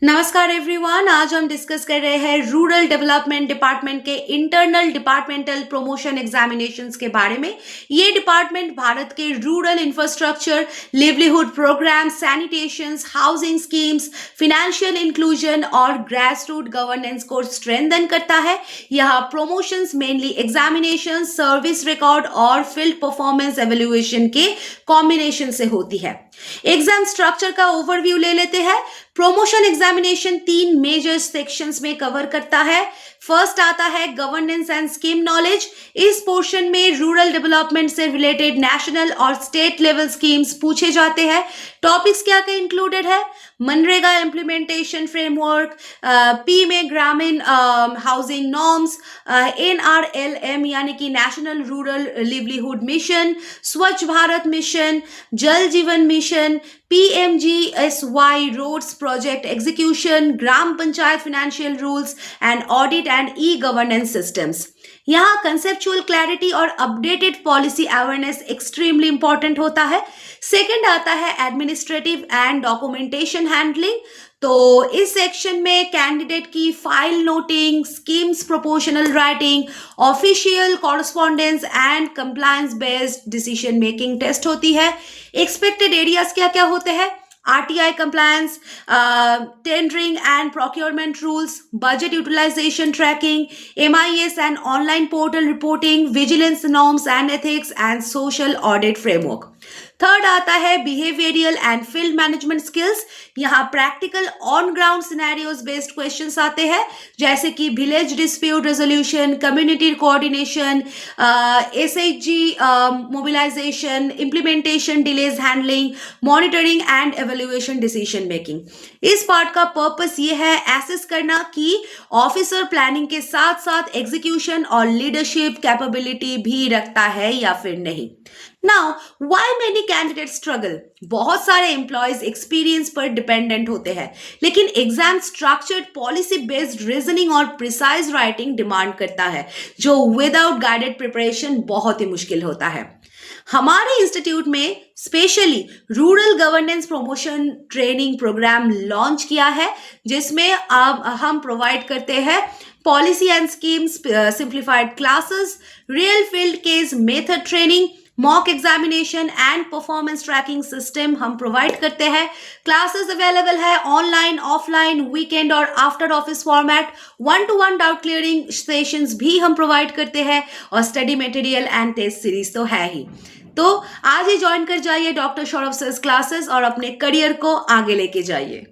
नमस्कार एवरीवन। आज हम डिस्कस कर रहे हैं रूरल डेवलपमेंट डिपार्टमेंट के इंटरनल डिपार्टमेंटल प्रमोशन एग्जामिनेशंस के बारे में। ये डिपार्टमेंट भारत के rural infrastructure, livelihood programme, sanitations, housing schemes, financial inclusion और ग्रास रूट गवर्नेंस को स्ट्रेंथन करता है। यहाँ promotions mainly examination, service record और फील्ड परफॉर्मेंस एवेल्युएशन के कॉम्बिनेशन से होती है। एग्जाम स्ट्रक्चर का ओवरव्यू ले लेते हैं। प्रमोशन एग्जामिनेशन 3 मेजर सेक्शंस में कवर करता है। फर्स्ट आता है गवर्नेंस एंड स्कीम नॉलेज। इस पोर्शन में रूरल डेवलपमेंट से रिलेटेड नेशनल और स्टेट लेवल स्कीम्स पूछे जाते हैं। टॉपिक्स क्या क्या इंक्लूडेड है? मनरेगा इम्प्लीमेंटेशन फ्रेमवर्क, पी में ग्रामीण हाउसिंग नॉर्म्स, NRLM यानी कि नेशनल रूरल लिवलीहुड मिशन, स्वच्छ Bharat mission, Jal Jeevan mission, PMGSY roads project execution, Gram panchayat financial rules and audit and e governance systems. यहाँ कंसेप्चुअल क्लैरिटी और updated policy awareness extremely important होता है। सेकंड आता है एडमिनिस्ट्रेटिव एंड डॉक्यूमेंटेशन हैंडलिंग। तो इस सेक्शन में कैंडिडेट की file noting, schemes proportional writing, official correspondence and compliance based decision making test होती है। एक्सपेक्टेड एरियाज क्या क्या होते हैं? RTI compliance, tendering and procurement rules, budget utilization tracking, MIS and online portal reporting, vigilance norms and ethics and social audit framework. Third आता है behavioural and field management skills. यहाँ practical on ground scenarios based questions आते हैं, जैसे कि village dispute resolution, community coordination, SHG mobilisation, implementation delays handling, monitoring and evaluation decision making. इस part का purpose ये है एसेस करना कि ऑफिसर प्लानिंग के साथ साथ एग्जीक्यूशन और लीडरशिप कैपेबिलिटी भी रखता है या फिर नहीं। Now why many candidate struggle? बहुत सारे एम्प्लॉयज एक्सपीरियंस पर डिपेंडेंट होते हैं, लेकिन exam structured policy based reasoning और प्रिसाइज राइटिंग डिमांड करता है, जो विदाउट गाइडेड प्रिपरेशन बहुत ही मुश्किल होता है। हमारे इंस्टीट्यूट में specially rural governance promotion training programme launch किया है, जिसमें अब हम प्रोवाइड करते हैं policy and schemes simplified classes, real field case method training, mock examination and performance tracking system हम प्रोवाइड करते हैं। क्लासेस अवेलेबल है ऑनलाइन, ऑफलाइन, वीकेंड और after office format. 1-to-1 doubt clearing sessions भी हम प्रोवाइड करते हैं और study material and test series तो है ही। तो आज ही ज्वाइन कर जाइए डॉक्टर सौरभ सर क्लासेस और अपने करियर को आगे लेके जाइए।